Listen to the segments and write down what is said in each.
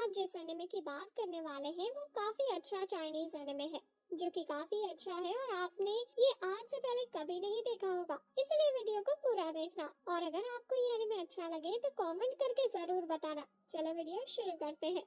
आज जिस एनिमे की बात करने वाले हैं वो काफी अच्छा चाइनीज एनिमे है, जो कि काफी अच्छा है और आपने ये आज से पहले कभी नहीं देखा होगा, इसलिए वीडियो को पूरा देखना। और अगर आपको ये एनिमे अच्छा लगे तो कमेंट करके जरूर बताना। चलो वीडियो शुरू करते हैं।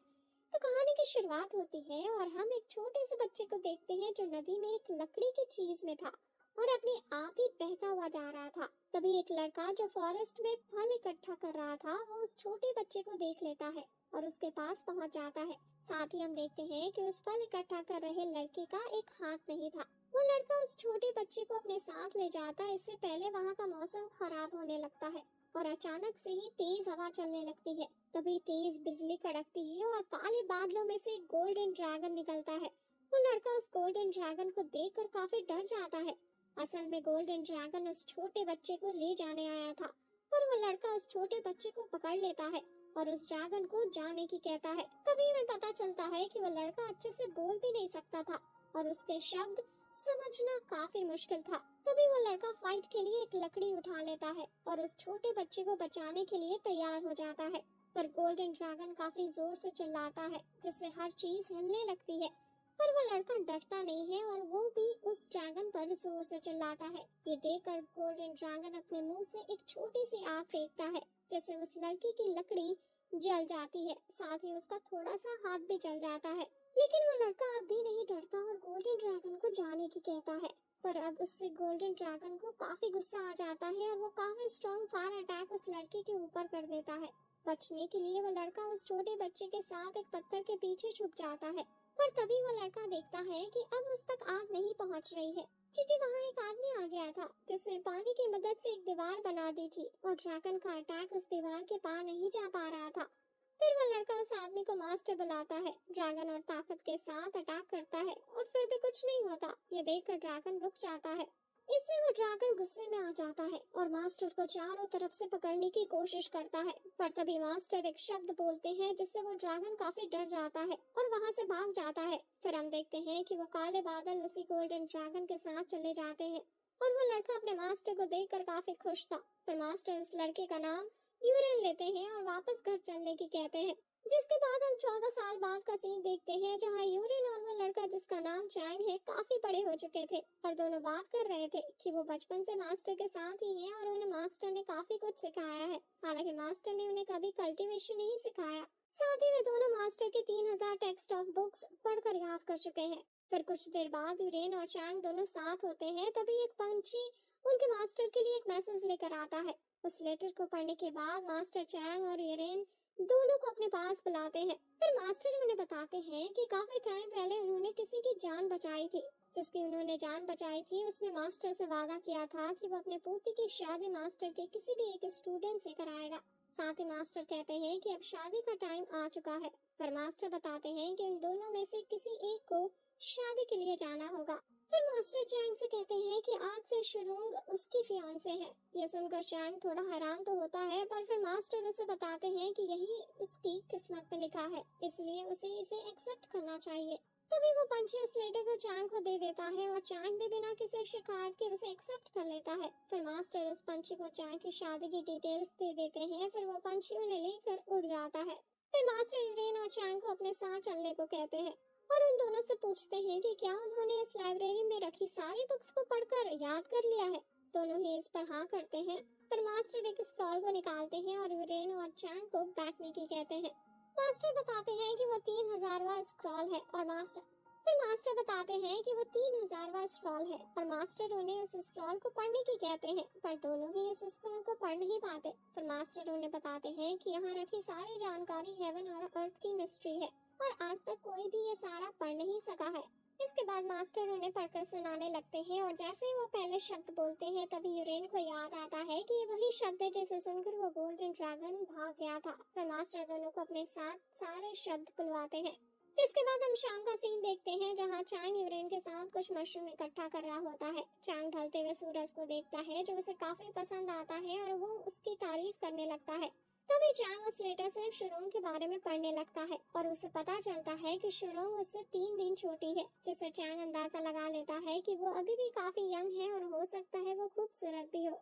तो कहानी की शुरुआत होती है और हम एक छोटे से बच्चे को देखते हैं जो नदी में एक लकड़ी की चीज में था और अपने आप ही बहता हुआ जा रहा था। तभी एक लड़का जो फॉरेस्ट में फल इकट्ठा कर रहा था वो उस छोटे बच्चे को देख लेता है और उसके पास पहुंच जाता है। साथ ही हम देखते हैं कि उस फल इकट्ठा कर रहे लड़के का एक हाथ नहीं था। वो लड़का उस छोटे बच्चे को अपने साथ ले जाता है। इससे पहले वहाँ का मौसम खराब होने लगता है और अचानक से ही तेज हवा चलने लगती है। तभी तेज बिजली कड़कती है और काले बादलों में से एक गोल्डन ड्रैगन निकलता है। वो लड़का उस गोल्डन ड्रैगन को देखकर काफी डर जाता है। असल में गोल्डन ड्रैगन उस छोटे बच्चे को ले जाने आया था, पर वो लड़का उस छोटे बच्चे को पकड़ लेता है और उस ड्रैगन को जाने की कहता है। तभी हमें पता चलता है कि वो लड़का अच्छे से बोल भी नहीं सकता था और उसके शब्द समझना काफी मुश्किल था। तभी वो लड़का फाइट के लिए एक लकड़ी उठा लेता है और उस छोटे बच्चे को बचाने के लिए तैयार हो जाता है। पर गोल्डन ड्रैगन काफी जोर से चिल्लाता है जिससे हर चीज हिलने लगती है। पर वो लड़का डरता नहीं है और वो भी उस ड्रैगन पर जोर से चिल्लाता है। ये देखकर गोल्डन ड्रैगन अपने मुंह से एक छोटी सी आग फेंकता है जैसे उस लड़के की लकड़ी जल जाती है। साथ ही उसका थोड़ा सा हाथ भी जल जाता है। लेकिन वो लड़का अब भी नहीं डरता और गोल्डन ड्रैगन को जाने की कहता है। पर अब उससे गोल्डन ड्रैगन को काफी गुस्सा आ जाता है और वो काफी स्ट्रॉन्ग फायर अटैक उस लड़के के ऊपर कर देता है। बचने के लिए वो लड़का उस छोटे बच्चे के साथ एक पत्थर के पीछे छुप जाता है। पर तभी वो लड़का देखता है कि अब उस तक आग नहीं पहुंच रही है, क्योंकि वहाँ एक आदमी आ गया था जिसने पानी की मदद से एक दीवार बना दी थी और ड्रैगन का अटैक उस दीवार के पार नहीं जा पा रहा था। फिर वो लड़का उस आदमी को मास्टर बुलाता है। ड्रैगन और ताकत के साथ अटैक करता है और फिर भी कुछ नहीं होता। ये देखकर ड्रैगन रुक जाता है। इससे वो ड्रैगन गुस्से में आ जाता है और मास्टर को चारों तरफ से पकड़ने की कोशिश करता है। पर तभी मास्टर एक शब्द बोलते हैं जिससे वो ड्रैगन काफी डर जाता है और वहाँ से भाग जाता है। फिर हम देखते हैं कि वो काले बादल उसी गोल्डन ड्रैगन के साथ चले जाते हैं और वो लड़का अपने मास्टर को देखकर काफी खुश था। फिर मास्टर उस लड़के का नाम यूरेन लेते हैं और वापस घर चलने की कहते हैं। जिसके बाद हम 14 साल बाद का सीन देखते हैं जहाँ यूरेन और वो लड़का जिसका नाम चैंग है काफी बड़े हो चुके थे और दोनों बात कर रहे थे कि वो बचपन से मास्टर के साथ ही हैं और उन्हें मास्टर ने काफी कुछ सिखाया है। हालांकि मास्टर ने उन्हें कभी कल्टीवेशन नहीं सिखाया। साथ ही वे दोनों मास्टर के 3000 टेक्स्ट ऑफ बुक्स पढ़कर याद कर चुके हैं। फिर कुछ देर बाद यूरेन और चैंग दोनों साथ होते हैं। तभी एक पंछी उनके मास्टर के लिए एक मैसेज लेकर आता है। उस लेटर को पढ़ने के बाद मास्टर चैंग और यूरेन दोनों को अपने पास बुलाते हैं। फिर मास्टर उन्हें बताते हैं कि काफी टाइम पहले उन्होंने किसी की जान बचाई थी। जिसकी उन्होंने जान बचाई थी उसने मास्टर से वादा किया था कि वो अपने पोती की शादी मास्टर के किसी भी एक स्टूडेंट से कराएगा। साथ ही मास्टर कहते हैं कि अब शादी का टाइम आ चुका है। पर मास्टर बताते हैं कि उन दोनों में से किसी एक को शादी के लिए जाना होगा। फिर मास्टर चैंग से कहते हैं कि आज से शुरुंग उसकी फियांसे है। ये सुनकर चैंग थोड़ा हैरान तो होता है, पर फिर मास्टर उसे बताते हैं कि यही उसकी किस्मत में लिखा है, इसलिए उसे इसे एक्सेप्ट करना चाहिए। तभी वो पंछी उस लेटर को चैंग को दे देता है और चैंग भी बिना किसी शिकायत के उसे एक्सेप्ट कर लेता है। फिर मास्टर उस पंछी को चैंग की शादी की डिटेल्स दे देते हैं। फिर वो पंछी उन्हें लेकर उड़ जाता है। फिर मास्टर यूरेन और चैंग को अपने साथ चलने को कहते हैं और उन दोनों से पूछते हैं कि क्या उन्होंने इस लाइब्रेरी में रखी सारी बुक्स को पढ़कर याद कर लिया है। दोनों ही इस पर हाँ करते हैं। फिर मास्टर एक स्क्रॉल को निकालते हैं और यूरेन और चैंग को बैठने की कहते हैं। मास्टर बताते हैं कि वो 3000वां स्क्रॉल है और मास्टर बताते हैं कि वो 3000वां स्क्रॉल है और मास्टर उन्हें उस स्क्रॉल को पढ़ने की कहते हैं। पर दोनों ही उस स्क्रॉल को पढ़ नहीं पाते। पर मास्टर उन्हें बताते हैं कि यहाँ रखी सारी जानकारी हेवन और अर्थ की मिस्ट्री है और आज तक कोई भी ये सारा पढ़ नहीं सका है। इसके बाद मास्टर उन्हें पढ़कर सुनाने लगते हैं और जैसे ही वो पहले शब्द बोलते हैं तभी यूरेन को याद आता है कि ये वही शब्द है जिसे सुनकर वो गोल्डन ड्रैगन भाग गया था। फिर मास्टर दोनों को अपने साथ सारे शब्द बुलवाते हैं। जिसके बाद हम शाम का सीन देखते हैं जहाँ चैंग यूरेन के साथ कुछ मशरूम इकट्ठा कर रहा होता है। चैंग ढलते हुए सूरज को देखता है जो उसे काफी पसंद आता है और वो उसकी तारीफ करने लगता है। तभी चैंग उस लेटर से शुरुंग के बारे में पढ़ने लगता है और उसे पता चलता है कि शुरुंग उससे 3 दिन छोटी है, जिससे चैंग अंदाजा लगा लेता है कि वो अभी भी काफी यंग है और हो सकता है वो खूबसूरत भी हो।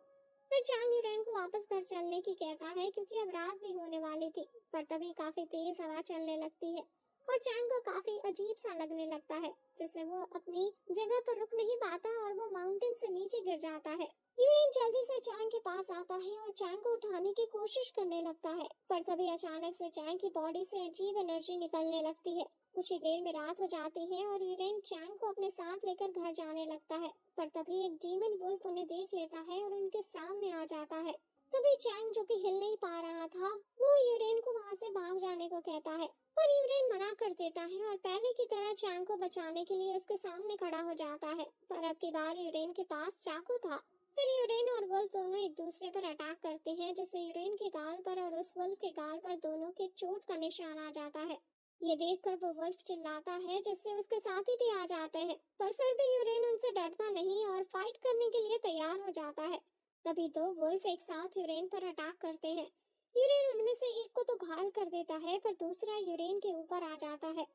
फिर चैंग यूरेन को वापस घर चलने की कहता है क्योंकि अब रात भी होने वाली थी। पर तभी काफी तेज हवा चलने लगती है और चैंग को काफी अजीब सा लगने लगता है, जिससे वो अपनी जगह पर रुक नहीं पाता और वो माउंटेन से नीचे गिर जाता है। यूरेन जल्दी से चैंग के पास आता है और चैंग को उठाने की कोशिश करने लगता है, पर तभी अचानक से चैंग की बॉडी से अजीब एनर्जी निकलने लगती है। कुछ ही देर में रात हो जाती है और यूरेन चैंग को अपने साथ लेकर घर जाने लगता है, पर तभी एक डीमन वुल्फ उन्हें देख लेता है और उनके सामने आ जाता है। तभी चैंग, जो कि हिल नहीं पा रहा था, वो यूरेन को वहां से भाग जाने को कहता है, पर यूरेन मना कर देता है और पहले की तरह चैंग को बचाने के लिए उसके सामने खड़ा हो जाता है। पर अब की बार यूरेन के पास चाकू था। फिर यूरेन और वुल्फ दोनों एक दूसरे पर अटैक करते हैं, जिससे यूरेन के गाल पर और उस वुल्फ के गाल पर दोनों के चोट का निशान आ जाता है। ये देखकर वो वुल्फ चिल्लाता है, जिससे उसके साथी भी आ जाते हैं, पर फिर भी यूरेन उनसे डरता नहीं और फाइट करने के लिए तैयार हो जाता है। तभी दो वुल्फ एक साथ यूरेन पर अटैक करते हैं। यूरेन उनमें से एक को तो घायल कर देता है, पर दूसरा यूरेन के ऊपर आ जाता है।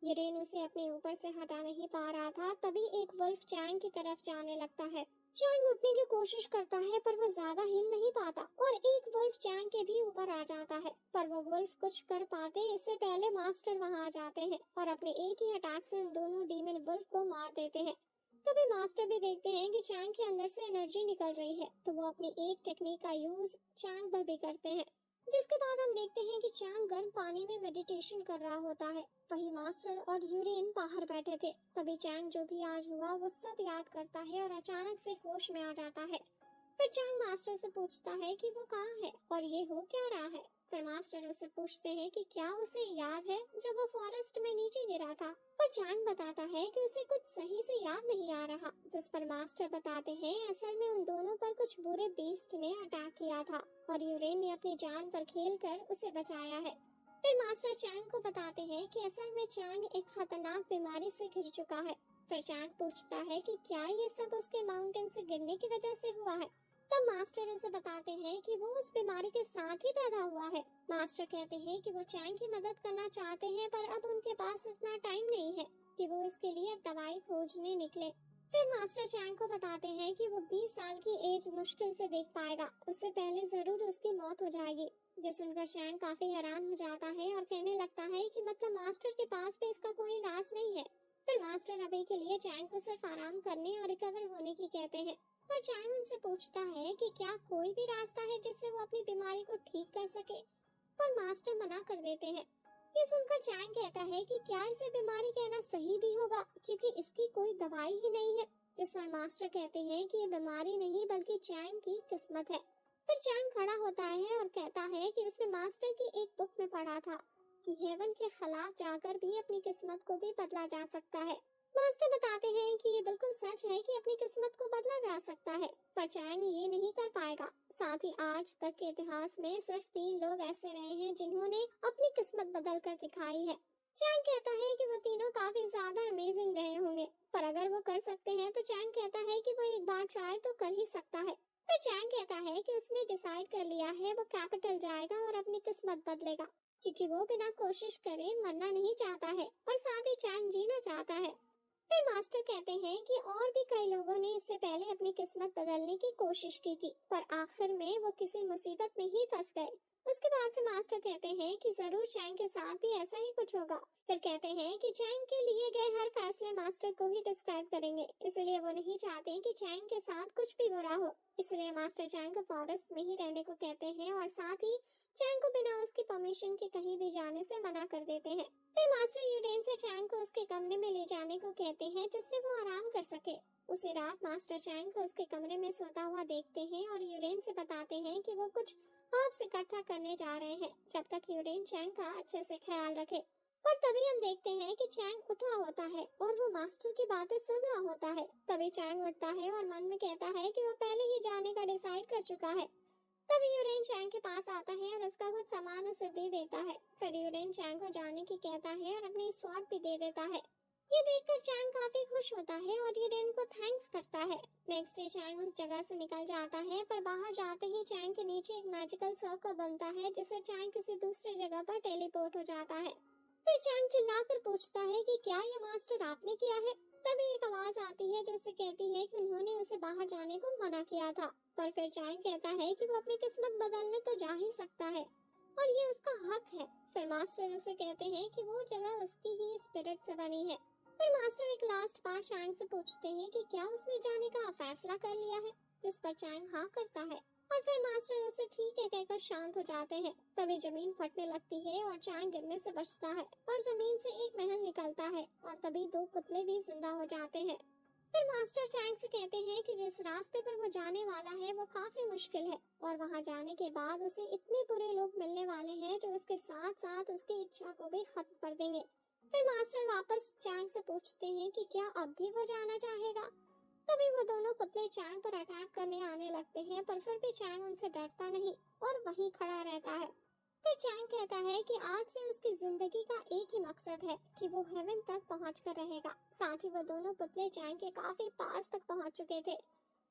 यूरेन उसे अपने ऊपर से हटा नहीं पा रहा था, तभी एक वुल्फ चैंग की तरफ जाने लगता है। चैंग उठने की कोशिश करता है, पर वो ज्यादा हिल नहीं पाता और एक वुल्फ चैंग के भी ऊपर आ जाता है, पर वो वुल्फ कुछ कर पाते इससे पहले मास्टर वहां आ जाते हैं और अपने एक ही अटैक से उन दोनों डीमन वुल्फ को मार देते हैं। तभी मास्टर भी देखते हैं कि चैंग के अंदर से एनर्जी निकल रही है, तो वो अपनी एक टेक्निक का यूज चैंग पर भी करते हैं, जिसके बाद हम देखते हैं कि चैंग गर्म पानी में मेडिटेशन कर रहा होता है। वही मास्टर और यूरेन बाहर बैठे थे। तभी चैंग जो भी आज हुआ वो सब याद करता है और अचानक से होश में आ जाता है। फिर चैंग मास्टर से पूछता है कि वो कहाँ है और ये हो क्या रहा है। फिर मास्टर उससे पूछते हैं कि क्या उसे याद है जब वो फॉरेस्ट में नीचे गिरा था, पर चैंग बताता है कि उसे कुछ सही से याद नहीं आ रहा, जिस पर मास्टर बताते हैं असल में उन दोनों पर कुछ बुरे बीस्ट ने अटैक किया था और यूरेन ने अपनी जान पर खेलकर उसे बचाया है। फिर मास्टर चैंग को बताते हैं कि असल में चैंग एक खतरनाक बीमारी से घिर चुका है। फिर चैंग पूछता है कि क्या ये सब उसके माउंटेन से गिरने की वजह से हुआ है। तब मास्टर उसे बताते हैं कि वो उस बीमारी के साथ ही पैदा हुआ है। मास्टर कहते हैं कि वो चैंग की मदद करना चाहते हैं, पर अब उनके पास इतना टाइम नहीं है कि वो इसके लिए दवाई खोजने निकले। फिर मास्टर चैंग को बताते हैं कि वो 20 साल की एज मुश्किल से देख पाएगा, उससे पहले जरूर उसकी मौत हो जाएगी। ये सुनकर चैंग काफी हैरान हो जाता है और कहने लगता है कि मतलब मास्टर के पास भी इसका कोई इलाज नहीं है। फिर मास्टर अभी के लिए चैंग को सिर्फ आराम करने और रिकवर होने की कहते हैं। पर चैंग उनसे पूछता है कि क्या कोई भी रास्ता है जिससे वो अपनी बीमारी को ठीक कर सके, पर मास्टर मना कर देते हैं। ये सुनकर चैंग कहता है कि क्या इसे बीमारी कहना सही भी होगा, क्योंकि इसकी कोई दवाई ही नहीं है। जिस पर मास्टर कहते हैं कि ये बीमारी नहीं बल्कि चैंग की किस्मत है। फिर चैंग खड़ा होता है और कहता है कि उसने मास्टर की एक बुक में पढ़ा था कि हेवन के खिलाफ जाकर भी अपनी किस्मत को भी बदला जा सकता है। मास्टर बताते हैं कि ये बिल्कुल सच है कि अपनी किस्मत को बदला जा सकता है, पर चैंग ये नहीं कर पाएगा। साथ ही आज तक के इतिहास में सिर्फ 3 लोग ऐसे रहे हैं जिन्होंने अपनी किस्मत बदल कर दिखाई है। चैंग कहता है कि वो तीनों काफी ज्यादा अमेजिंग रहे होंगे, पर अगर वो कर सकते हैं तो चैंग कहता है कि वो एक बार ट्राई तो कर ही सकता है। फिर चैंग कहता है कि उसने डिसाइड कर लिया है वो कैपिटल जाएगा और अपनी किस्मत बदलेगा, क्योंकि वो बिना कोशिश करे मरना नहीं चाहता है और साथ ही चैंग जीना चाहता है। फिर मास्टर कहते हैं कि और भी कई लोगों ने इससे पहले अपनी किस्मत बदलने की कोशिश की थी, पर आखिर में वो किसी मुसीबत में ही फंस गए। उसके बाद से मास्टर कहते हैं कि जरूर चैंग के साथ भी ऐसा ही कुछ होगा। फिर कहते हैं कि चैंग के लिए गए हर फैसले मास्टर को ही डिस्क्राइब करेंगे, इसलिए वो नहीं चाहते कि चैंग के साथ कुछ भी बुरा हो। इसलिए मास्टर चैंग को फॉरेस्ट में ही रहने को कहते हैं और साथ ही चैंग को बिना उसकी परमिशन के कहीं भी जाने से मना कर देते हैं। फिर मास्टर यूरेन से चैंग को उसके कमरे में ले जाने को कहते हैं, जिससे वो आराम कर सके। उसी रात मास्टर चैंग को उसके कमरे में सोता हुआ देखते हैं और यूरेन से बताते हैं कि वो कुछ हर्ब्स इकट्ठा करने जा रहे हैं, जब तक यूरेन चैंग का अच्छे से ख्याल रखे। पर तभी हम देखते हैं कि चैंग उठा होता है और वो मास्टर की बातें सुन रहा होता है। तभी चैंग उठता है और मन में कहता है कि वो पहले ही जाने का डिसाइड कर चुका है। तभी यूरेन चैंग के पास आता है और उसका कुछ सामान उसे दे देता है। फिर यूरेन चैंग को जाने की कहता है और अपनी स्वॉर्ड भी दे देता है। ये देखकर चैंग काफी खुश होता है और यूरेन को थैंक्स करता है। नेक्स्ट डे चैंग उस जगह से निकल जाता है, पर बाहर जाते ही चैंग के नीचे एक मैजिकल सर्कल बनता है, जिससे चैंग किसी दूसरी जगह पर टेलीपोर्ट हो जाता है। फिर चैंग चिल्लाकर पूछता है कि क्या ये मास्टर आपने किया है, तभी एक आवाज आती है जो उसे कहती है कि उन्होंने उसे बाहर जाने को मना किया था। पर फिर चैंग कहता है कि वो अपनी किस्मत बदलने तो जा ही सकता है और ये उसका हक है। फिर मास्टर उसे कहते हैं कि वो जगह उसकी ही स्पिरिट से बनी है। फिर मास्टर एक लास्ट बार चैंग से पूछते हैं कि क्या उसने जाने का फैसला कर लिया है, जिस पर चैंग हाँ करता है और फिर मास्टर उसे ठीक है कहकर शांत हो जाते हैं। तभी जमीन फटने लगती है और चैंग गिरने से बचता है और जमीन से एक महल निकलता है और तभी दो पुतले भी जिंदा हो जाते हैं। फिर मास्टर चैंग से कहते हैं कि जिस रास्ते पर वो जाने वाला है वो काफी मुश्किल है और वहाँ जाने के बाद उसे इतने बुरे लोग मिलने वाले हैं जो उसके साथ साथ उसकी इच्छा को भी खत्म कर देंगे। फिर मास्टर वापस चैंग से पूछते हैं कि क्या अब भी वो जाना चाहेगा। तभी वो दोनों पुतले चैंग पर अटैक करने आने लगते हैं, पर फिर भी चैंग उनसे डरता नहीं और वहीं खड़ा रहता है। फिर चैंग कहता है कि आज से उसकी जिंदगी का एक ही मकसद है कि वो हेवन तक पहुंचकर रहेगा। साथ ही वो दोनों पुतले चैंग के काफी पास तक पहुंच चुके थे,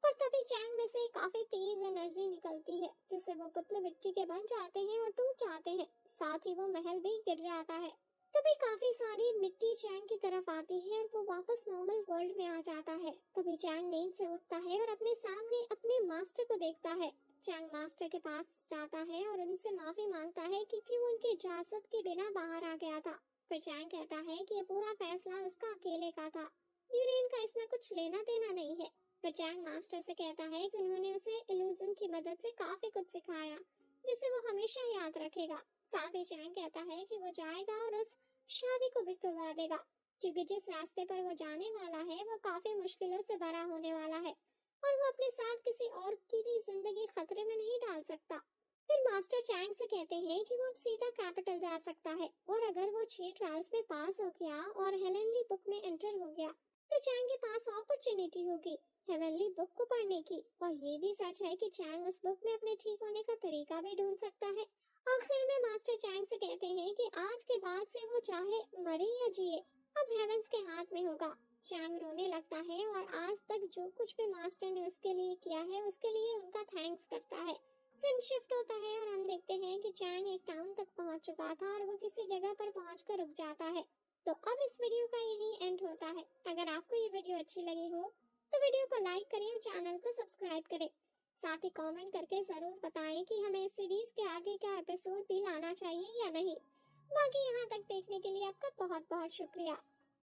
पर तभी चैंग में से काफी तेज एनर्जी निकलती है जिससे वो पुतले मिट्टी के बन जाते हैं और टूट जाते हैं। साथ ही वो महल भी गिर जाता है। तभी काफी सारी मिट्टी चैंग की तरफ आती है और वो वापस नॉर्मल वर्ल्ड में आ जाता है। तभी चैंग नींद से उठता है और अपने सामने अपने मास्टर को देखता है। चैंग मास्टर के पास जाता है और उनसे माफी मांगता है कि क्यों उनकी इजाजत के बिना बाहर आ गया था। फिर चैंग कहता है कि ये पूरा फैसला उसका अकेले का था, यूरेन का इसमें कुछ लेना देना नहीं है। फिर चैंग मास्टर से कहता है कि उन्होंने उसे इल्यूजन की मदद से काफी कुछ सिखाया जिसे वो हमेशा याद रखेगा। साथ ही चैंग कहता है कि वो जाएगा और उस शादी को भी करवा देगा, क्योंकि जिस रास्ते पर वो जाने वाला है वो काफी मुश्किलों से भरा होने वाला है और वो अपने साथ किसी और की भी जिंदगी खतरे में नहीं डाल सकता। फिर मास्टर चैंग से कहते हैं कि वो अब सीधा कैपिटल जा सकता है और अगर वो 6 ट्रायल्स में पास हो गया और हेलेनली बुक में एंटर हो गया तो चैंग के पास अपॉर्चुनिटी होगी हेवनली बुक को पढ़ने की। और ये भी सच है कि चैंग उस बुक में अपने ठीक होने का तरीका भी ढूंढ सकता है। आखिर में मास्टर चैंग से कहते हैं कि आज के बाद से वो चाहे मरे या जिए अब हेवंस के हाथ में होगा। चैंग रोने लगता है और आज तक जो कुछ भी मास्टर ने उसके लिए किया है उसके लिए उनका थैंक्स करता है। सीन शिफ्ट होता है और हम देखते हैं कि चैंग एक टाउन तक पहुंच चुका था और वो किसी जगह पर पहुंचकर रुक जाता है। तो अब इस वीडियो का यही एंड होता है। अगर आपको ये वीडियो अच्छी लगी हो तो वीडियो को लाइक करें और चैनल को सब्सक्राइब करें। साथ ही कमेंट करके जरूर बताएं कि हमें इस सीरीज के आगे का एपिसोड भी लाना चाहिए या नहीं। बाकी यहाँ तक देखने के लिए आपका बहुत बहुत शुक्रिया।